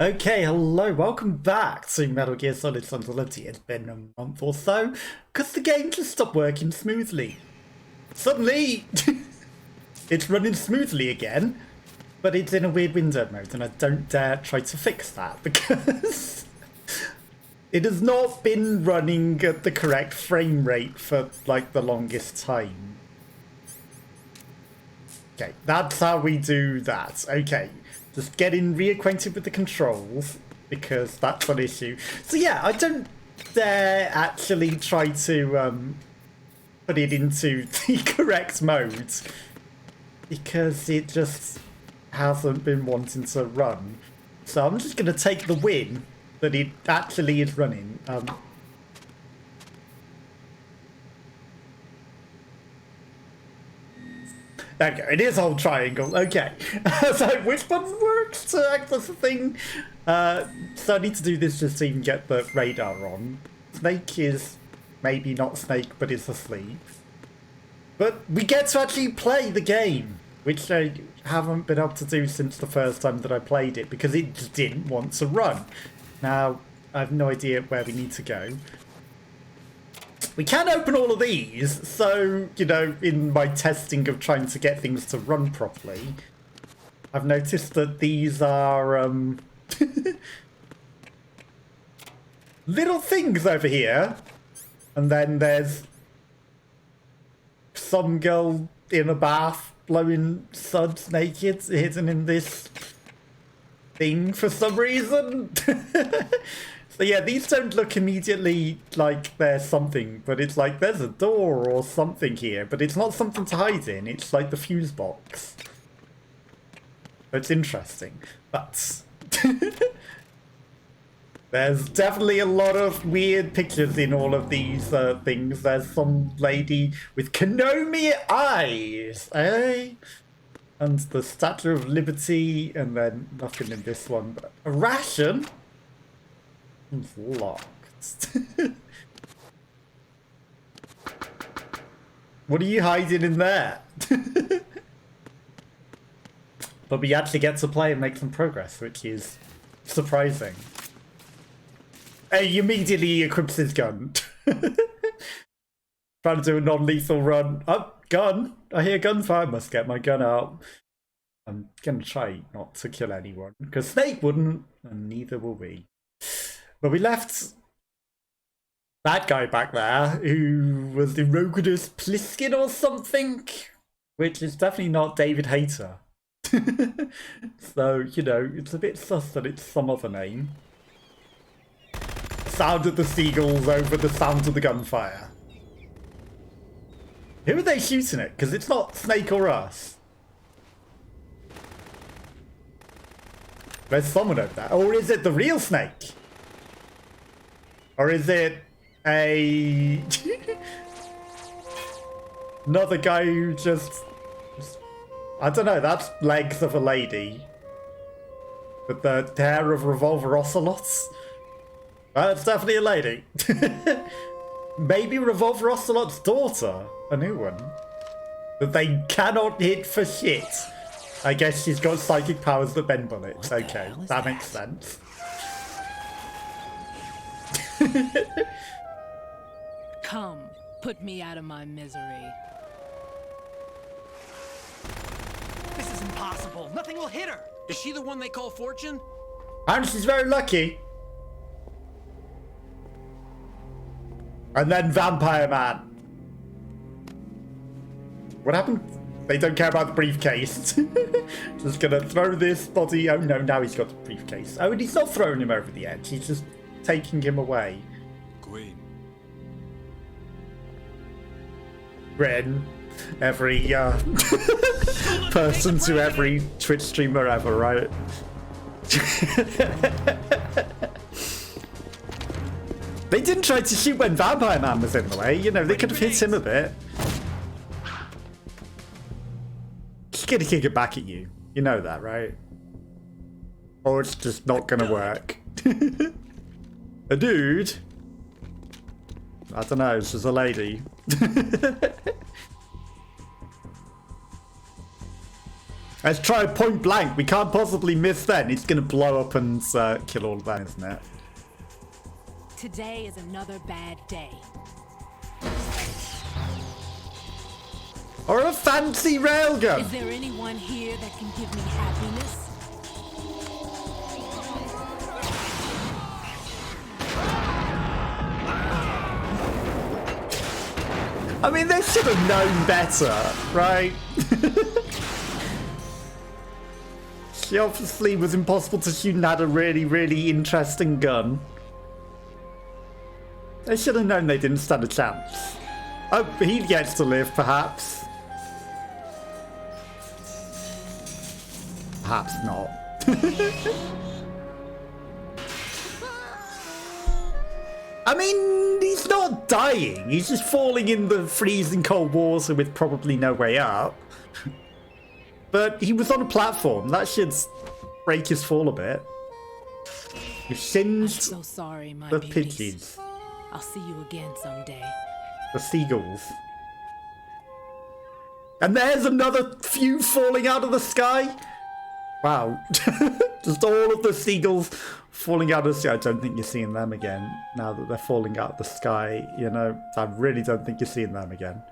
Okay, hello, welcome back to Metal Gear Solid Solidarity. It's been a month or so, because the game just stopped working smoothly. Suddenly, it's running smoothly again, but it's in a weird window mode, and I don't dare try to fix that, because it has not been running at the correct frame rate for, like, the longest time. Okay, that's how we do that. Okay. Just getting reacquainted with the controls, because that's an issue. So yeah, I don't dare actually try to put it into the correct mode, because it just hasn't been wanting to run. So I'm just going to take the win that it actually is running. Okay, it is whole triangle. Okay. So which one works to access the thing? So I need to do this just to even get the radar on. Snake is maybe not Snake, but is asleep. But we get to actually play the game, which I haven't been able to do since the first time that I played it, because it just didn't want to run. Now, I have no idea where we need to go. We can open all of these, so, you know, in my testing of trying to get things to run properly, I've noticed that these are, little things over here. And then there's some girl in a bath blowing suds naked, hidden in this thing for some reason. So yeah, these don't look immediately like there's something, but it's like there's a door or something here, but it's not something to hide in, it's like the fuse box. It's interesting, but there's definitely a lot of weird pictures in all of these things. There's some lady with Konami eyes, eh? And the Statue of Liberty, and then nothing in this one, but a ration? It's locked. What are you hiding in there? But we actually get to play and make some progress, which is surprising. He immediately equips his gun. Trying to do a non-lethal run. Oh, gun! I hear gunfire. Must get my gun out. I'm gonna try not to kill anyone, because Snake wouldn't, and neither will we. But we left that guy back there, who was the Rogadus Pliskin or something, which is definitely not David Hayter. So, you know, it's a bit sus that it's some other name. Sound of the seagulls over the sound of the gunfire. Who are they shooting at? Because it's not Snake or us. There's someone over there. Or is it the real Snake? Or is it a... another guy who just... I don't know, that's legs of a lady. With the hair of revolver ocelots. It's definitely a lady. Maybe Revolver Ocelot's daughter. A new one. But they cannot hit for shit. I guess she's got psychic powers that bend bullets. Okay, that makes sense. Come, put me out of my misery. This is impossible. Nothing will hit her. Is she the one they call Fortune? And she's very lucky. And then Vampire Man. What happened? They don't care about the briefcase. Just gonna throw this body. Oh no, now he's got the briefcase. Oh, and he's not throwing him over the edge. He's just taking him away. Queen. Ren. Every person to every Twitch streamer ever, right? They didn't try to shoot when Vampire Man was in the way. You know, they could have hit him a bit. She's gonna kick it back at you. You know that, right? Or it's just not gonna work. A dude? I don't know, it's just a lady. Let's try point blank. We can't possibly miss then. It's going to blow up and kill all of that, isn't it? Today is another bad day. Or a fancy railgun. Is there anyone here that can give me happiness? I mean, they should have known better, right? She obviously was impossible to shoot and had a really, really interesting gun. They should have known they didn't stand a chance. Oh, he gets to live, perhaps. Perhaps not. I mean, he's not dying. He's just falling in the freezing cold water with probably no way up. But he was on a platform. That should break his fall a bit. You've singed So sorry, my the beauties. pigeons. I'll see you again someday. The seagulls. And there's another few falling out of the sky. Wow. Just all of the seagulls falling out of the sky. I don't think you're seeing them again now that they're falling out of the sky. You know, I really don't think you're seeing them again.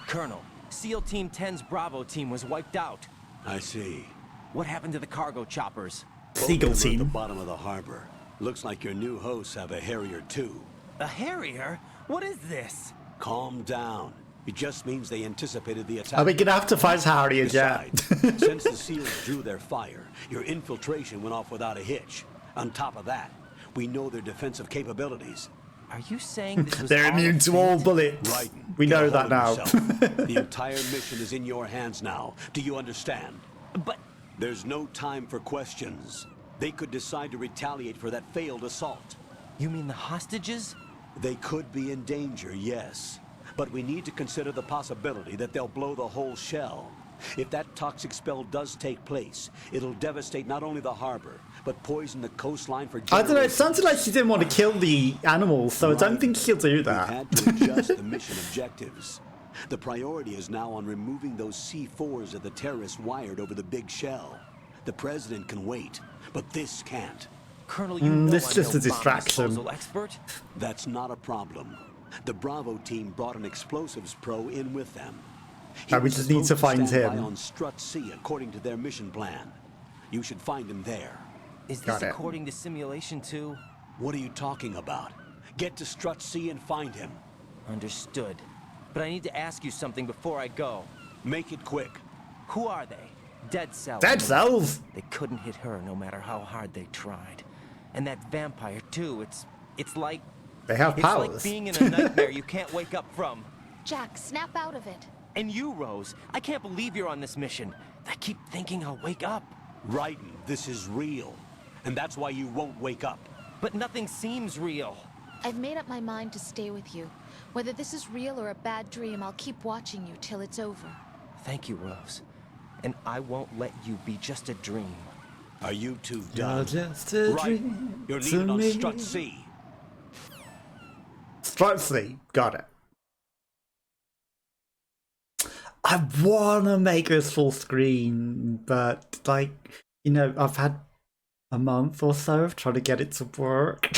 Colonel, SEAL Team 10's Bravo team was wiped out. I see. What happened to the cargo choppers? Seagull Both of them are at the team. bottom of the harbor. Looks like your new hosts have a Harrier too. A Harrier? What is this? Calm down. It just means they anticipated the attack. Are we gonna have to fight Harrier yet? Besides, since the SEALs drew their fire, your infiltration went off without a hitch. On top of that, we know their defensive capabilities. Are you saying this was They're all immune a to feint? all bullets. Raiden, We get know a that hold now. of yourself. The entire mission is in your hands now. Do you understand? But There's no time for questions. They could decide to retaliate for that failed assault. you mean the hostages? They could be in danger, yes. But we need to consider the possibility that they'll blow the whole shell. If that toxic spell does take place, it'll devastate not only the harbor, but poison the coastline for I don't know, it generations. sounded like she didn't want to kill the animals, so I don't think she'll do We that. had to adjust the mission objectives. The priority is now on removing those C4s that the terrorists wired over the big shell. The president can wait, but this can't. Colonel, you know this is I'm just no a distraction. bomb disposal expert. That's not a problem. The Bravo team brought an explosives pro in with them. He We was just need to supposed find stand by him. on Strut C according to their mission plan. You should find him there. Is this Got it. according to simulation too? What are you talking about? Get to Strut C and find him. Understood. But I need to ask you something before I go. Make it quick. Who are they? Dead cells. Dead cells? They couldn't hit her no matter how hard they tried. And that vampire too, it's like... They have It's powers. like being in a nightmare you can't wake up from. Jack, snap out of it. And you, Rose, I can't believe you're on this mission. I keep thinking I'll wake up. Raiden, this is real. And that's why you won't wake up. But nothing seems real. I've made up my mind to stay with you. Whether this is real or a bad dream, I'll keep watching you till it's over. Thank you, Rose. And I won't let you be just a dream. Are you two You're done? just a Right. dream You're to needed on me. Strut C. Strut C, got it. I wanna make this full screen, but like, you know, I've had a month or so of trying to get it to work.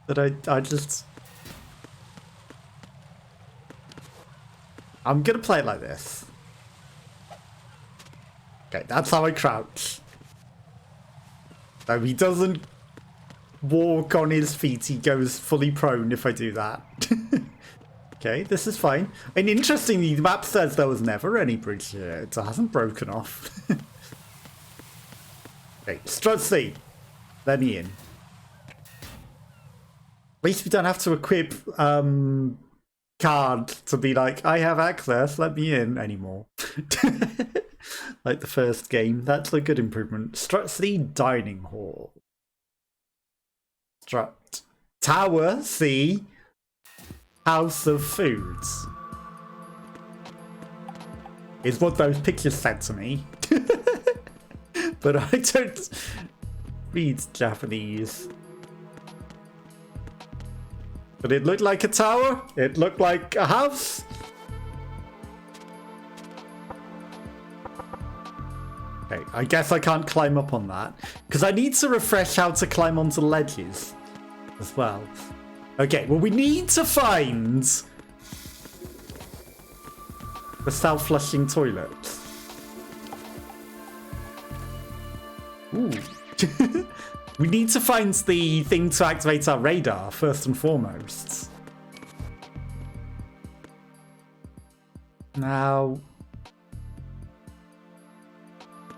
But I just... I'm gonna play it like this. Okay, that's how I crouch. So he doesn't walk on his feet, he goes fully prone if I do that. Okay, this is fine. And interestingly, the map says there was never any bridge here. It hasn't broken off. Okay, Strut C. Let me in. At least we don't have to equip card to be like, I have access, let me in anymore. Like the first game. That's a good improvement. Strut C dining hall. Strut Tower C House of Foods. Is what those pictures said to me. But I don't read Japanese. But it looked like a tower. It looked like a house. Okay, I guess I can't climb up on that. Because I need to refresh how to climb onto ledges as well. Okay, well, we need to find the self-flushing toilet. Ooh. We need to find the thing to activate our radar, first and foremost. Now...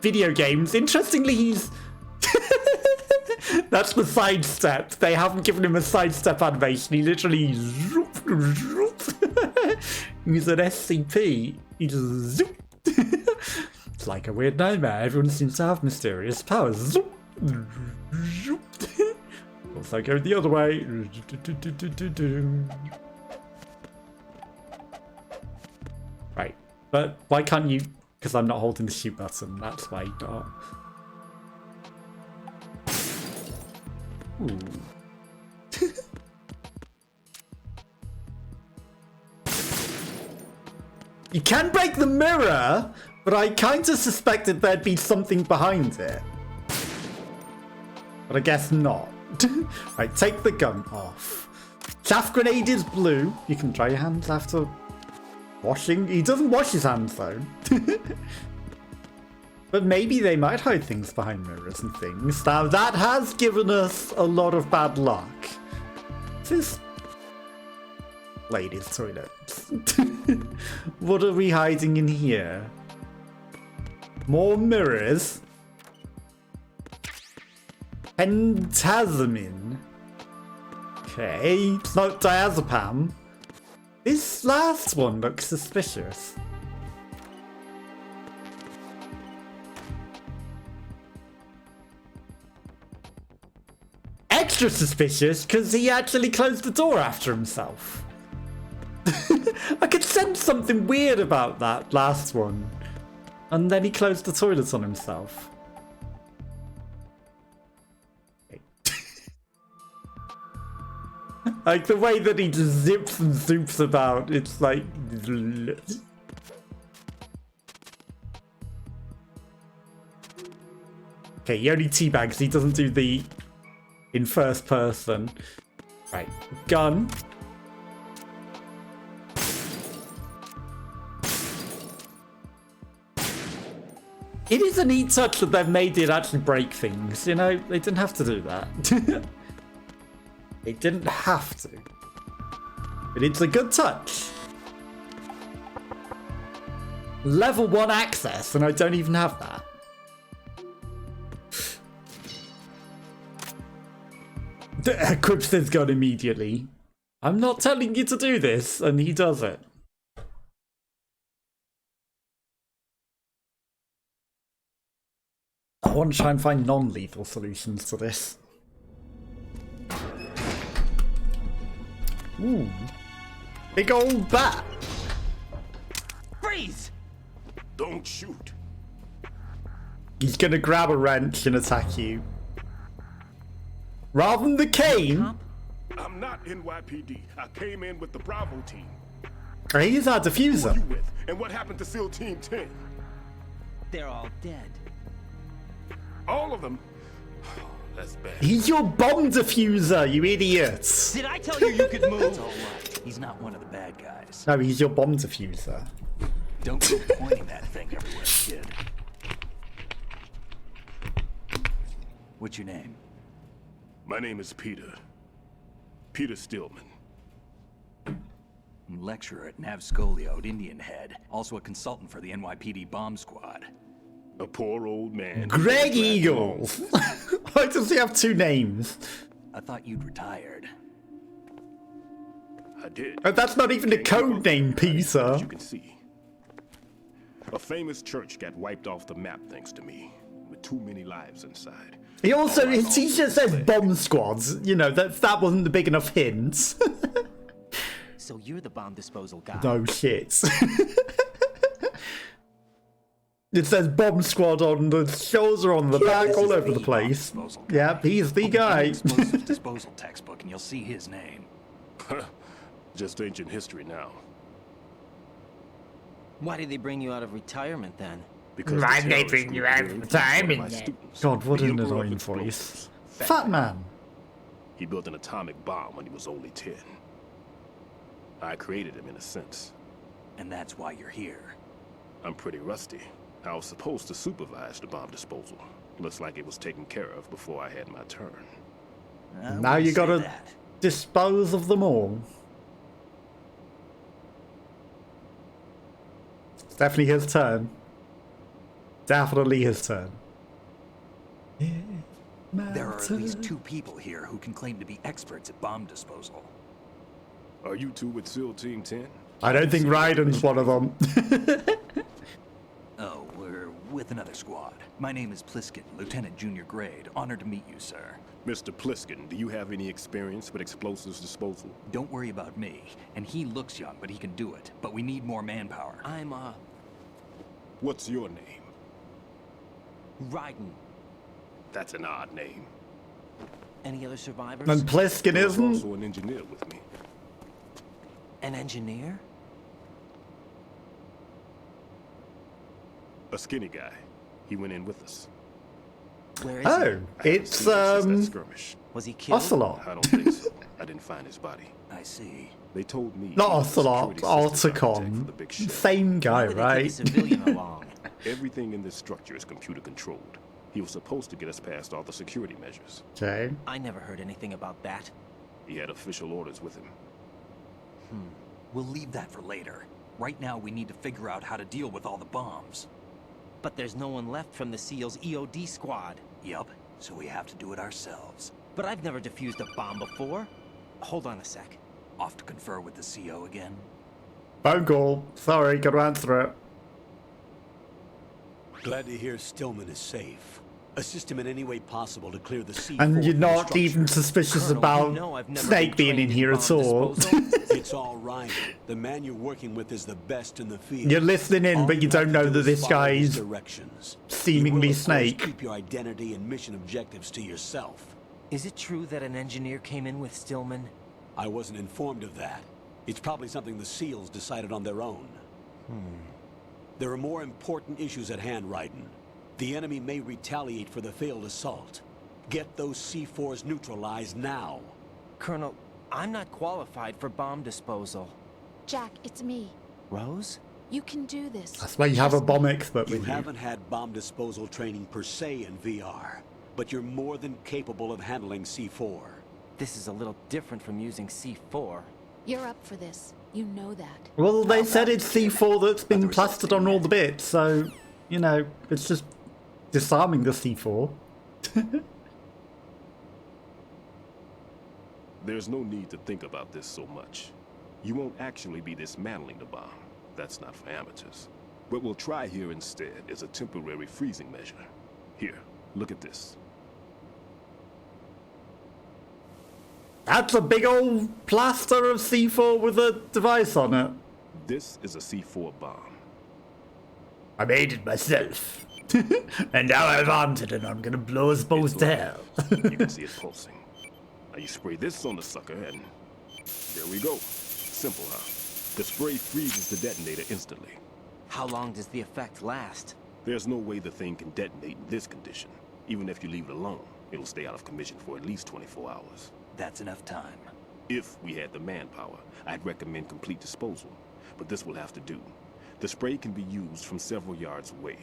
video games. Interestingly, he's... That's the sidestep. They haven't given him a sidestep animation. He literally... He's an SCP. He just... zoop. It's like a weird nightmare. Everyone seems to have mysterious powers. Zoop. Also go the other way. Right. But why can't you... Because I'm not holding the shoot button. That's why not. Ooh. You can break the mirror, but I kind of suspected there'd be something behind it. But I guess not. Right, take the gun off. Chaff grenade is blue. You can dry your hands after washing. He doesn't wash his hands though. But maybe they might hide things behind mirrors and things. Now that has given us a lot of bad luck. This ladies' toilet. What are we hiding in here? More mirrors. Pentazamin. Okay, it's not diazepam. This last one looks suspicious. Extra suspicious because he actually closed the door after himself. I could sense something weird about that last one. And then he closed the toilet on himself. Like the way that he just zips and zoops about, it's like... Okay, he only teabags, he doesn't do the... in first person. Right, gun. It is a neat touch that they've made it actually break things, you know? They didn't have to do that. They didn't have to. But it's a good touch. Level 1 access, and I don't even have that. Equips his gun immediately. I'm not telling you to do this, and he does it. I want to try and find non-lethal solutions to this. Ooh. Big old bat. Freeze! Don't shoot. He's gonna grab a wrench and attack you. Rather than the cane. I'm not NYPD. I came in with the Bravo team. He's our Who are diffuser. you with? And what happened to SEAL Team 10? They're all dead. All of them? That's bad. He's your bomb diffuser, you idiots. Did I tell you you could move? It's all right. He's not one of the bad guys. No, he's your bomb diffuser. Don't go pointing that thing everywhere, kid. What's your name? My name is Peter. Peter Stillman. I'm lecturer at Nav Scolio at Indian Head. Also a consultant for the NYPD bomb squad. A poor old man. Greg Eagles. Why does he have two names? I thought you'd retired. I did. Oh, that's not even a code name, Peter. As you can see. A famous church got wiped off the map thanks to me. With too many lives inside. He also, his t-shirt says bomb squads. You know, that wasn't the big enough hint. So you're the bomb disposal guy. No shit. It says bomb squad on the shoulders or on the back, This all is over the bomb place. disposal guy. Yep, he's the Open any guy. explosives disposal textbook and you'll see his name. Just ancient history now. Why did they bring you out of retirement then? Because Why the they terrorist bring group you out here of influenced one of retirement my then? students, God, what the an Emperor of annoying Explosives, voice. Fat Fat Man. He built an atomic bomb when he was only 10. I created him in a sense. And that's why you're here. I'm pretty rusty. I was supposed to supervise the bomb disposal. Looks like it was taken care of before I had my turn. Now you gotta dispose of them all. It's definitely his turn. Definitely his turn. There are at least 2 people here who can claim to be experts at bomb disposal. Are you two with SEAL Team 10? I don't think Raiden's one of them. Oh, we're with another squad. My name is Pliskin, Lieutenant Junior Grade. Honored to meet you, sir. Mr. Pliskin, do you have any experience with explosives disposal? Don't worry about me. And he looks young, but he can do it. But we need more manpower. I'm, What's your name? Raiden. That's an odd name. Any other survivors? And Pliskin There's isn't? also an engineer with me. An engineer? A skinny guy. He went in with us. Where is Oh, I haven't it's seen him since that skirmish. he? Was he killed? Ocelot. I don't think so. I didn't find his body. I see. They told me Not he was the Ocelot, security systems architect for Alticon. the big ship. Same guy, Why would they take a right? civilian along? Everything in this structure is computer controlled. He was supposed to get us past all the security measures. Okay. I never heard anything about that. He had official orders with him. We'll leave that for later. Right now, we need to figure out how to deal with all the bombs. But there's no one left from the SEAL's EOD squad. Yup, so we have to do it ourselves. But I've never defused a bomb before. Hold on a sec. Off to confer with the CO again. Phone call. Sorry, gotta answer it. Glad to hear Stillman is safe. Assist him in any way possible to clear the sea. And you're not even suspicious Colonel, about you know I've never Snake been being in trained here bomb at all. disposal. It's all right. The man you're working with is the best in the field. You're listening in, but you All don't have to know do that is this follow his guy's directions. seemingly You will, of course, Snake. Keep your identity and mission objectives to yourself. Is it true that an engineer came in with Stillman? I wasn't informed of that. It's probably something the SEALs decided on their own. There are more important issues at hand, Raiden. The enemy may retaliate for the failed assault. Get those C4s neutralized now. Colonel, I'm not qualified for bomb disposal. Jack, it's me. Rose? You can do this. That's why you have a bomb expert You with you. haven't had bomb disposal training per se in VR, but you're more than capable of handling C4. This is a little different from using C4. You're up for this. You know that. Well, they said it's C4 that's been plastered on all the bits, so, you know, it's just disarming the C4. There's no need to think about this so much. You won't actually be dismantling the bomb. That's not for amateurs. What we'll try here instead is a temporary freezing measure. Here, look at this. That's a big old plaster of C4 with a device on it. This is a C4 bomb. I made it myself. And now I've armed it and I'm gonna blow us both to hell. You can see it pulsing. Now you spray this on the sucker and there we go. Simple, huh? The spray freezes the detonator instantly. How long does the effect last? There's no way the thing can detonate in this condition. Even if you leave it alone, it'll stay out of commission for at least 24 hours. That's enough time. If we had the manpower, I'd recommend complete disposal. But this will have to do. The spray can be used from several yards away.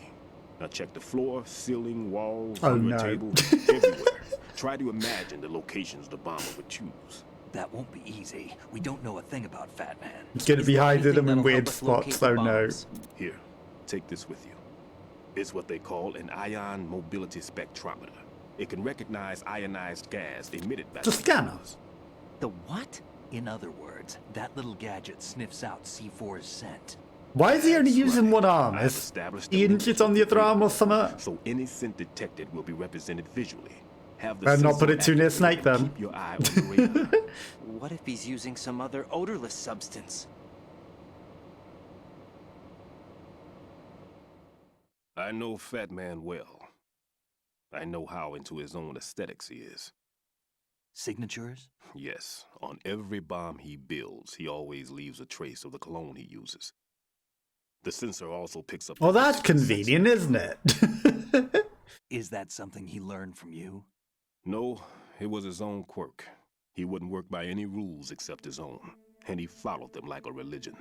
Now check the floor, ceiling, walls, Oh, under no. a table, everywhere. Try to imagine the locations the bomber would choose. That won't be easy. We don't know a thing about Fat Man. It's gonna Is be there hiding anything them in that'll weird help us locate spots, the so no. bombs? Here, take this with you. It's what they call an ion mobility spectrometer. It can recognize ionized gas emitted by The scanner. The what? In other words, that little gadget sniffs out C4's scent. Why is he only That's using right. one arm? I've Is established he a injured on the other arm or something? So any scent detected will be represented visually. Have the Better not put sensor it too near activated Snake, and then. Keep your eye on the radar. What if he's using some other odorless substance? I know Fat Man well. I know how into his own aesthetics he is. Signatures? Yes, on every bomb he builds, he always leaves a trace of the cologne he uses. The sensor also picks up... Well, that's convenient, isn't it? Is that something he learned from you? No, it was his own quirk. He wouldn't work by any rules except his own, and he followed them like a religion.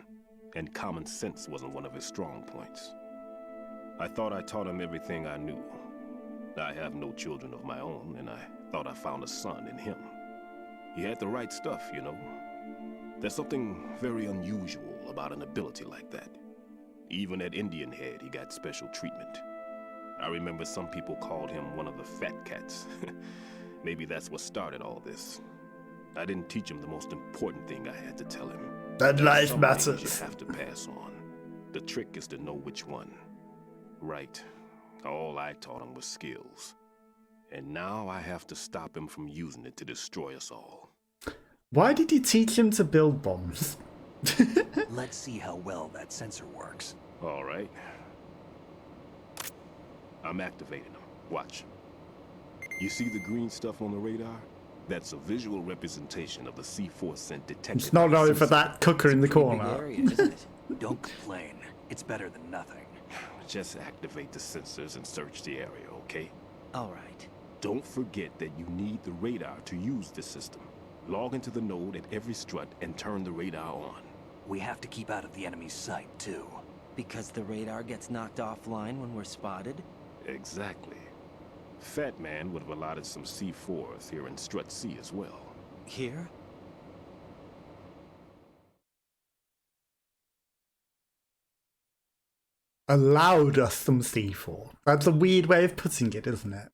And common sense wasn't one of his strong points. I thought I taught him everything I knew. I have no children of my own, and I thought I found a son in him. He had the right stuff, you know. There's something very unusual about an ability like that. Even at Indian Head, he got special treatment. I remember some people called him one of the fat cats. Maybe that's what started all this. I didn't teach him the most important thing I had to tell him. That life Some matters. things you have to pass on. The trick is to know which one. Right. All I taught him was skills. And now I have to stop him from using it to destroy us all. Why did you teach him to build bombs? Let's see how well that sensor works. All right. I'm activating them. Watch. You see the green stuff on the radar? That's a visual representation of the C4 scent detected. It's not only for that cooker in the Big corner. area, isn't it? Don't complain. It's better than nothing. Just activate the sensors and search the area, okay? All right. Don't forget that you need the radar to use this system. Log into the node at every strut and turn the radar on. We have to keep out of the enemy's sight, too. Because the radar gets knocked offline when we're spotted? Exactly. Fat Man would have allotted some C4s here in Strut C as well. Here? Allowed us some C4. That's a weird way of putting it, isn't it?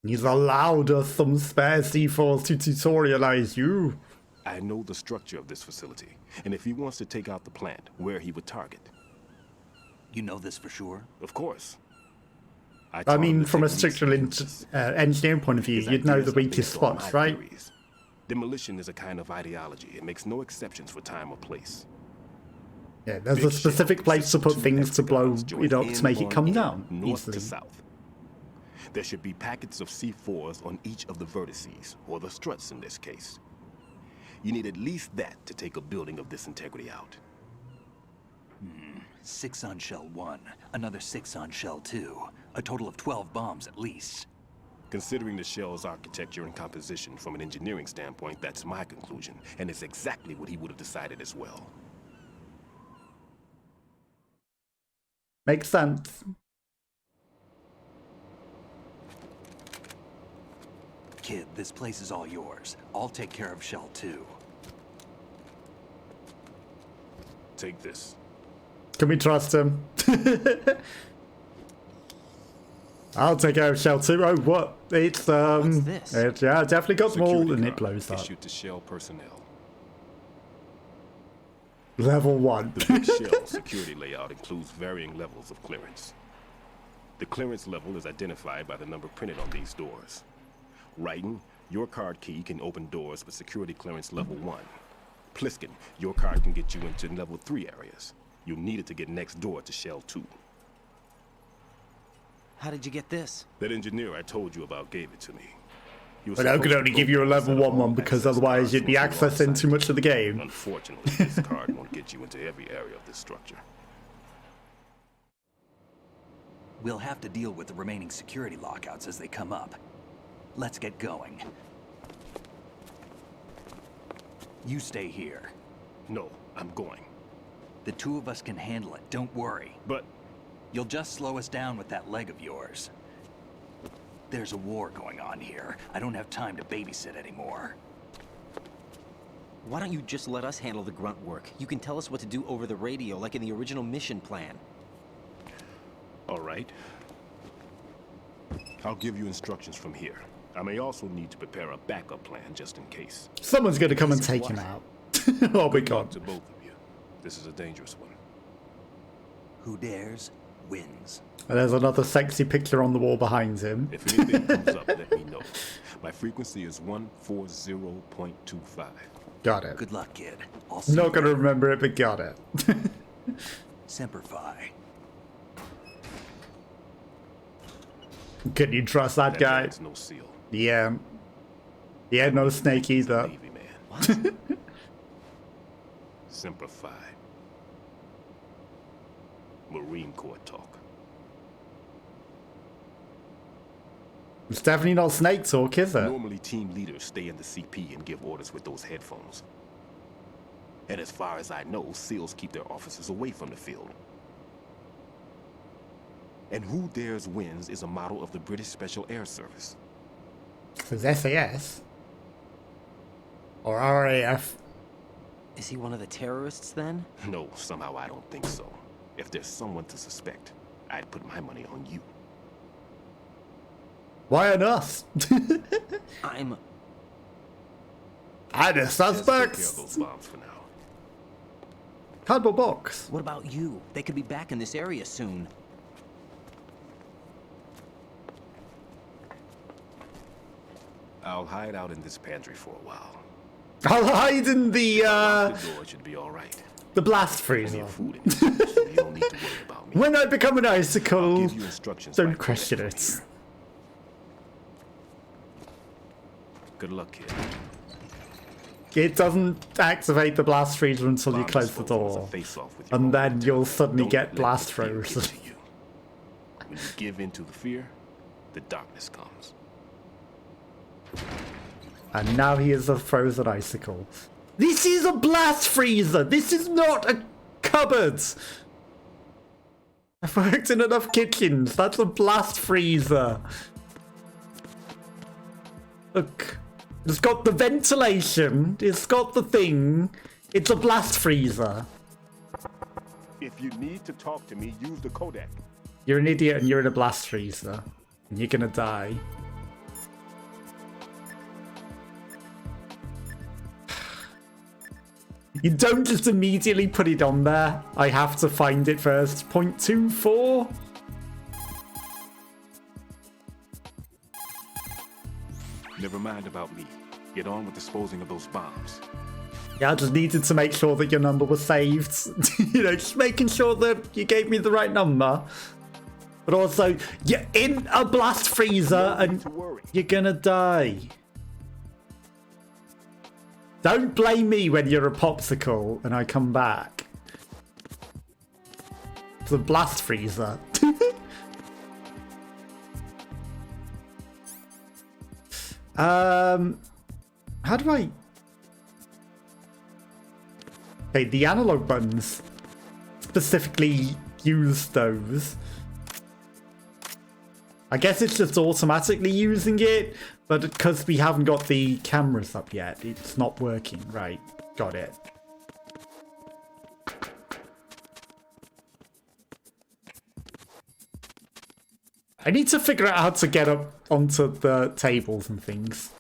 He's allowed us some spare C4s to tutorialize you. I know the structure of this facility, and if he wants to take out the plant, where he would target. You know this for sure? Of course. I mean, from a structural engineering point of view, you'd know the weakest spots, right? Demolition is a kind of ideology. It makes no exceptions for time or place. Yeah, there's a specific place to put things to blow it up to make it come down north easily. to south. There should be packets of C4s on each of the vertices, or the struts in this case. You need at least that to take a building of this integrity out. 6 on shell 1, another 6 on shell 2. A total of 12 bombs at least. Considering the shell's architecture and composition from an engineering standpoint, that's my conclusion, and it's exactly what he would have decided as well. Makes sense. Kid, this place is all yours. I'll take care of shell 2. Take this. Can we trust him? I'll take care of shell 2. Oh, what? It's, What's this? yeah, I definitely got them all, Security and it card blows up. issued to shell personnel. Level 1. The big shell security layout includes varying levels of clearance. The clearance level is identified by the number printed on these doors. Raiden, your card key can open doors with security clearance level 1. Pliskin, your card can get you into level 3 areas. You'll need it to get next door to shell 2. How did you get this? That engineer I told you about gave it to me. He was But I could supposed only to give you a program level set 1 all one because access otherwise cards you'd be once you're accessing outside. too much of the game. Unfortunately, this card won't get you into every area of this structure. We'll have to deal with the remaining security lockouts as they come up. Let's get going. You stay here. No, I'm going. The two of us can handle it, don't worry. But You'll just slow us down with that leg of yours. There's a war going on here. I don't have time to babysit anymore. Why don't you just let us handle the grunt work? You can tell us what to do over the radio, like in the original mission plan. all right. I'll give you instructions from here. I may also need to prepare a backup plan just in case. Someone's going to come and take him out. Oh my Good luck god. to both of you. This is a dangerous one. Who dares, wins. And there's another sexy picture on the wall behind him. If anything comes up, let me know. My frequency is 140.25. Got it. Good luck, kid. I'll see Not you going to later. remember it, but got it. Semper Fi. Couldn't you trust that guy? man's no seal. Yeah. Yeah, no snake either. Navy man. What? Simplify. Marine Corps talk. It's definitely not snake talk, is it? Normally, team leaders stay in the CP and give orders with those headphones. And as far as I know, SEALs keep their officers away from the field. And who dares wins is a model of the British Special Air Service. So it's SAS. Or RAF. Is he one of the terrorists then? No, somehow I don't think so. If there's someone to suspect, I'd put my money on you. Why on us? I'm... I the Just take care of suspects. those bombs for now. Cardboard box. What about you? They could be back in this area soon. I'll hide out in this pantry for a while. I'll hide in the The door should be all right. the blast Plenty freezer. of food in this house, so you don't need to worry about me. When I become an I'll icicle, give you instructions don't by question courier from it. here. Good luck, kid. It doesn't activate the blast freezer until you Bomb close the disposal is a door. face-off with your And own then intel. you'll suddenly Don't get let blast the fear get frozen. to you. When you give in to the fear, the darkness comes. And now he is a frozen icicle. This is a blast freezer! This is not a cupboard! I've worked in enough kitchens. That's a blast freezer. Look. It's got the ventilation. It's got the thing. It's a blast freezer. If you need to talk to me, use the codec. You're an idiot and you're in a blast freezer. And you're gonna die. You don't just immediately put it on there. I have to find it first. 0.24? Never mind about me. Get on with disposing of those bombs. Yeah, I just needed to make sure that your number was saved. You know, just making sure that you gave me the right number. But also, you're in a blast freezer and to worry. you're gonna die. Don't blame me when you're a popsicle and I come back. It's a blast freezer. How do I... Okay, the analog buttons specifically use those. I guess it's just automatically using it, but because we haven't got the cameras up yet, it's not working. Right, got it. I need to figure out how to get up onto the tables and things.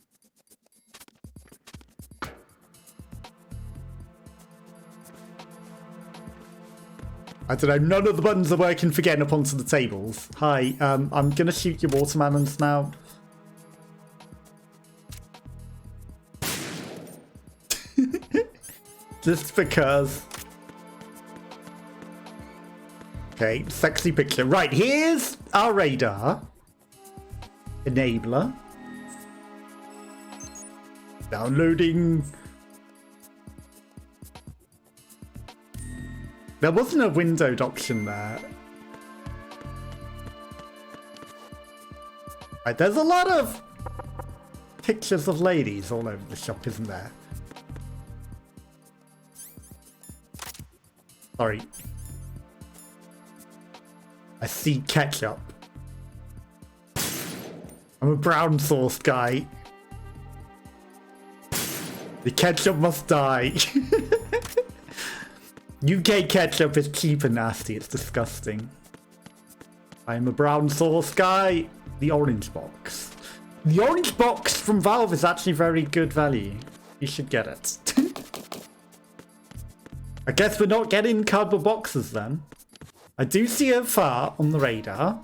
I don't know, none of the buttons are working for getting up onto the tables. Hi, I'm gonna shoot your watermelons now. Just because. Okay, sexy picture. Right, here's our radar. Enabler. Downloading. There wasn't a windowed option there. Right, there's a lot of pictures of ladies all over the shop, isn't there? Sorry. I see ketchup. I'm a brown sauce guy. The ketchup must die. UK ketchup is cheap and nasty. It's disgusting. I'm a brown sauce guy. The orange box. The orange box from Valve is actually very good value. You should get it. I guess we're not getting cardboard boxes then. I do see a far on the radar.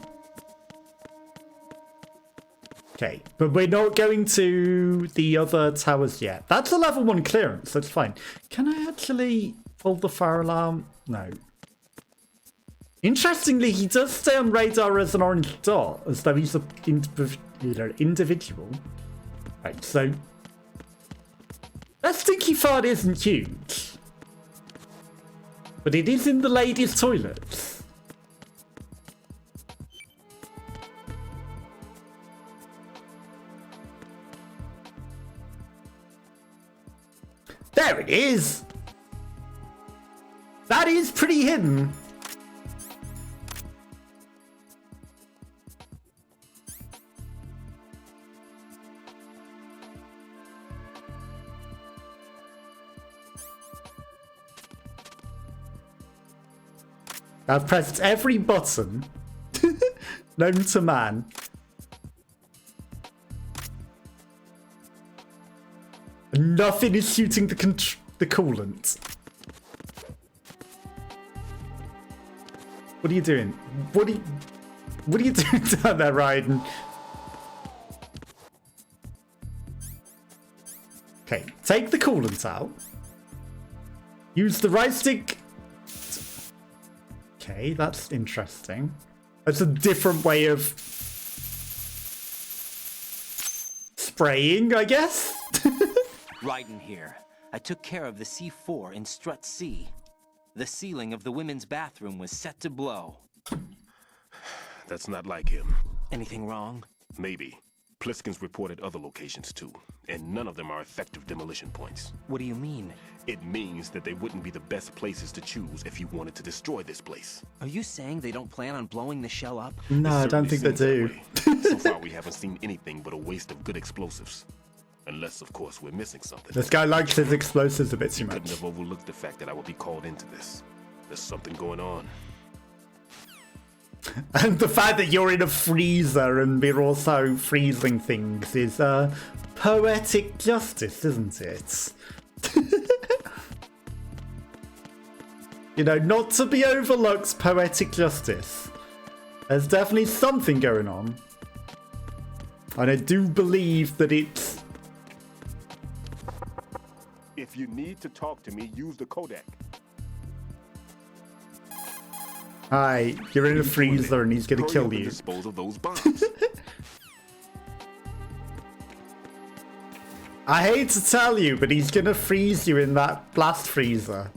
Okay, but we're not going to the other towers yet. That's a level 1 clearance, that's fine. Can I actually hold the fire alarm? No. Interestingly, he does stay on radar as an orange dot, as though he's an individual. Right, so that stinky fart isn't huge, but it is in the ladies' toilets. There it is. That is pretty hidden. I've pressed every button known to man. Nothing is shooting the coolant. What are you doing? What are you doing down there, Raiden? Okay, take the coolant out. Use the right stick. Okay, that's interesting. That's a different way of spraying, I guess. Raiden here. I took care of the C4 in Strut C. The ceiling of the women's bathroom was set to blow. That's not like him. Anything wrong? Maybe. Pliskin's reported other locations too, and none of them are effective demolition points. What do you mean? It means that they wouldn't be the best places to choose if you wanted to destroy this place. Are you saying they don't plan on blowing the shell up? No, I don't think they do. So far, we haven't seen anything but a waste of good explosives. Unless, of course, we're missing something. This guy likes his explosives a bit too You much. couldn't have overlooked the fact that I would be called into this. There's something going on. And the fact that you're in a freezer and we're also freezing things is poetic justice, isn't it? You know, not to be overlooked, poetic justice. There's definitely something going on. And I do believe that it's... If you need to talk to me, use the codec. Hi, you're in a freezer and he's gonna kill you. Dispose of those bombs. I hate to tell you, but he's gonna freeze you in that blast freezer.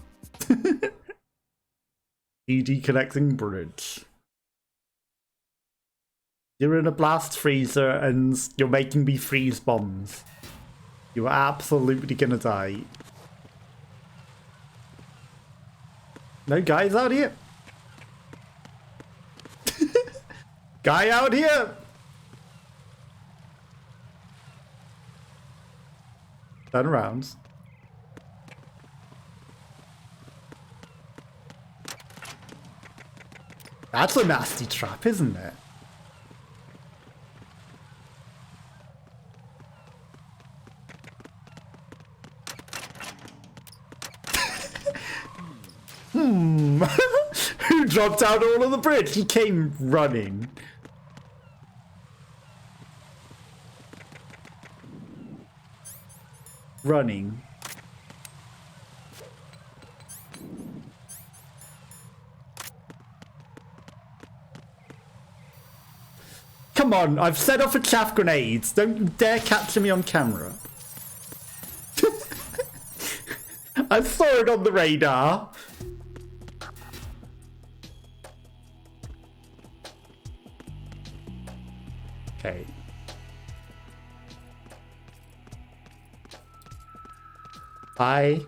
ED connecting bridge. You're in a blast freezer and you're making me freeze bombs. You are absolutely gonna die. No guys out here. Guy out here. Turn around. That's a nasty trap, isn't it? Who dropped out all of the bridge? He came running. Running. Come on, I've set off a chaff grenade. Don't dare capture me on camera. I saw it on the radar. Okay. Hi.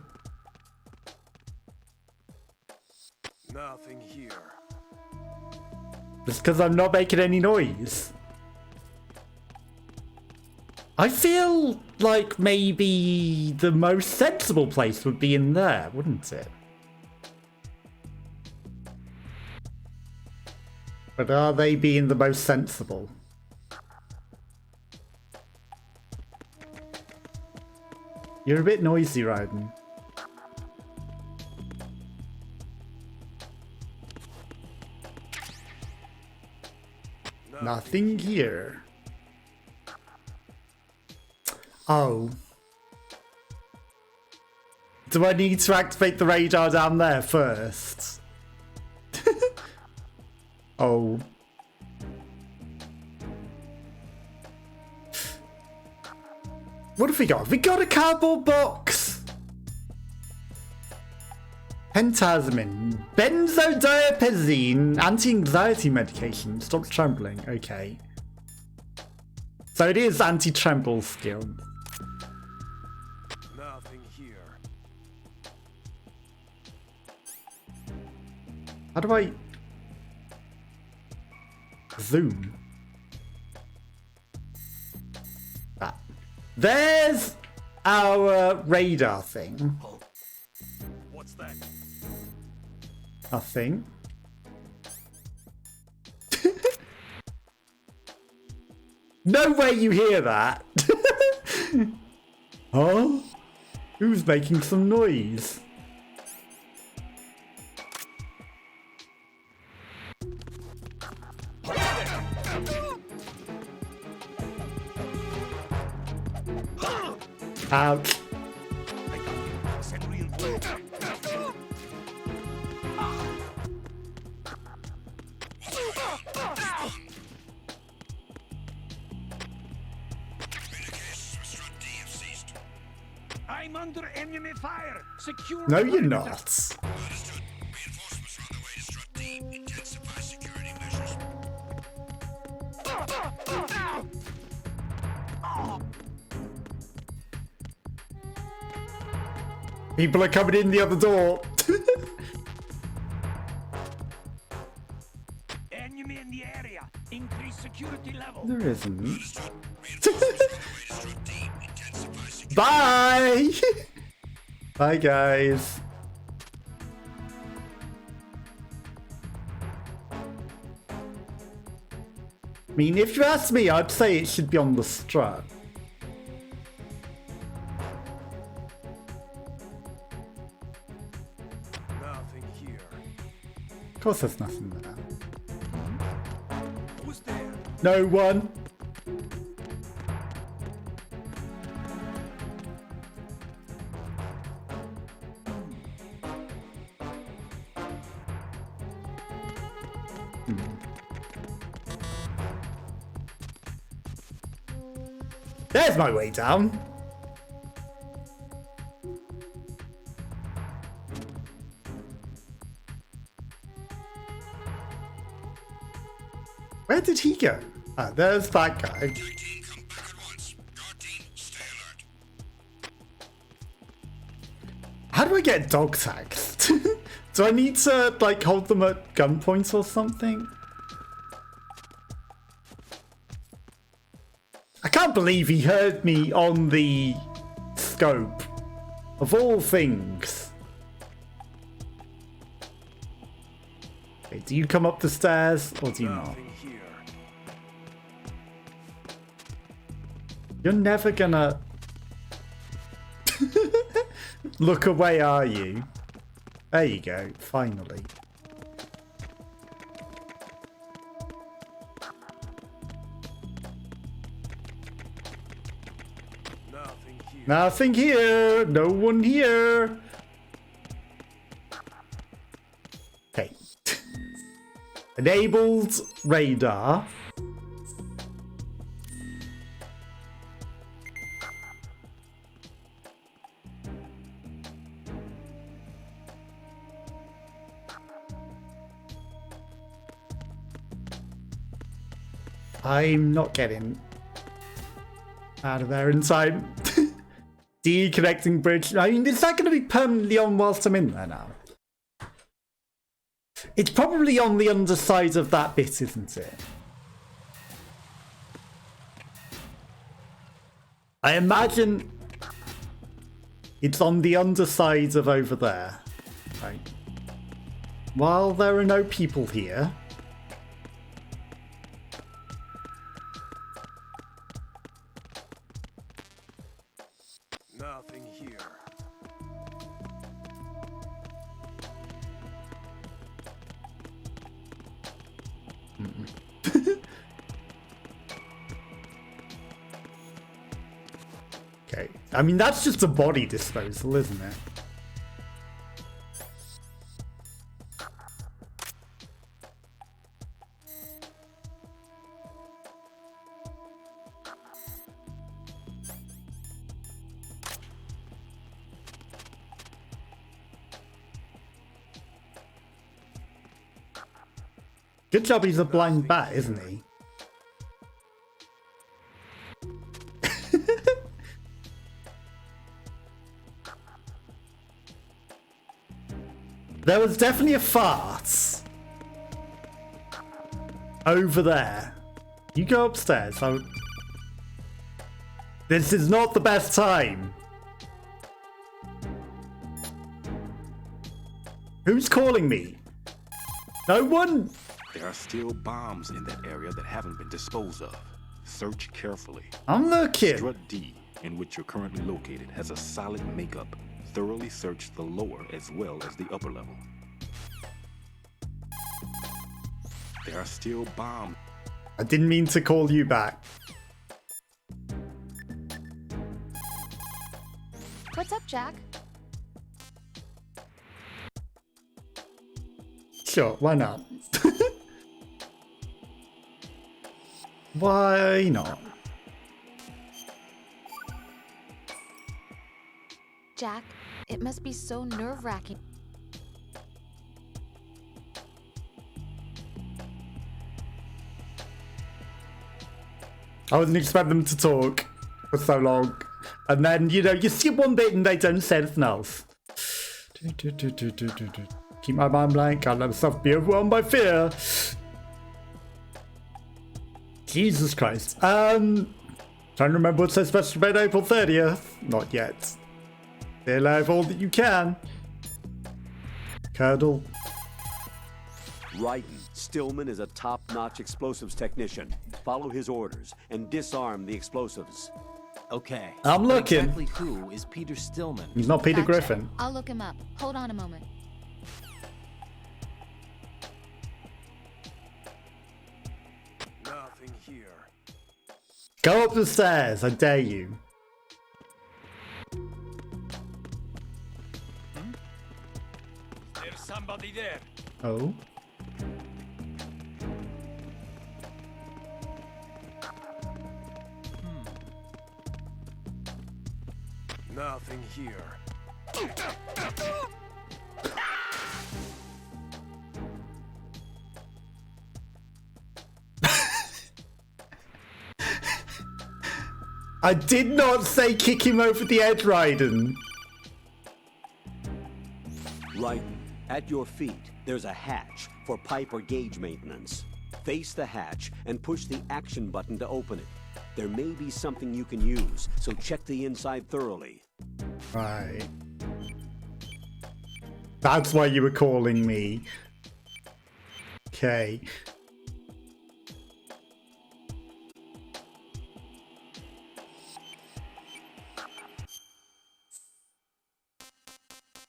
Nothing here. Just because I'm not making any noise. I feel like maybe the most sensible place would be in there, wouldn't it? But are they being the most sensible? You're a bit noisy, Raiden. Nothing here. Oh. Do I need to activate the radar down there first? Oh. What have we got? We got a cardboard box! Pentasmin. Benzodiazepine. Anti-anxiety medication. Stop trembling. Okay. So it is anti-tremble skill. Nothing here. How do I... zoom? Ah. There's our radar thing. What's that? Nothing. No way you hear that. Huh? Who's making some noise? Ouch. I'm under enemy fire. Secure. No, you're not. People are coming in the other door. Enemy in the area. Increase security level. There isn't. Bye! Bye, guys. I mean, if you ask me, I'd say it should be on the strut. Nothing here. Of course there's nothing there. Who's there? No one. There's my way down. Where did he go? Ah, there's that guy. How do I get dog tags? Do I need to, like, hold them at gunpoint or something? I can't believe he heard me on the scope. Of all things. Okay, do you come up the stairs or do you not? Nothing here. You're never gonna look away, are you? There you go, finally. Nothing here. Nothing here. No one here. Okay. Enabled radar. I'm not getting out of there in time. Deconnecting bridge. I mean, is that going to be permanently on whilst I'm in there now? It's probably on the underside of that bit, isn't it? I imagine it's on the underside of over there. Right. While there are no people here. Nothing here. Okay. I mean, that's just a body disposal, isn't it? Good job he's a blind bat, isn't he? There was definitely a fart over there. You go upstairs. This is not the best time. Who's calling me? No one. There are still bombs in that area that haven't been disposed of. Search carefully. I'm looking. Strut D, in which you're currently located, has a solid makeup. Thoroughly search the lower as well as the upper level. There are still bombs. I didn't mean to call you back. What's up, Jack? Sure, why not? Why not? Jack, it must be so nerve-wracking. I wasn't expecting them to talk for so long. And then, you know, you skip one bit and they don't say anything else. Keep my mind blank. Can't let myself be overwhelmed by fear. Jesus Christ. Trying to remember what's so special about April 30th. Not yet. Stay alive all that you can. Curdle. Raiden, Stillman is a top-notch explosives technician. Follow his orders and disarm the explosives. Okay. I'm but looking. Exactly who is Peter Stillman? He's not Peter Gotcha. Griffin. I'll look him up. Hold on a moment. Nothing here. Go up the stairs, I dare you. There's somebody there. Oh. Nothing here. I did not say kick him over the edge, Raiden. Raiden, at your feet, there's a hatch for pipe or gauge maintenance. Face the hatch and push the action button to open it. There may be something you can use, so check the inside thoroughly. Right. That's why you were calling me. Okay.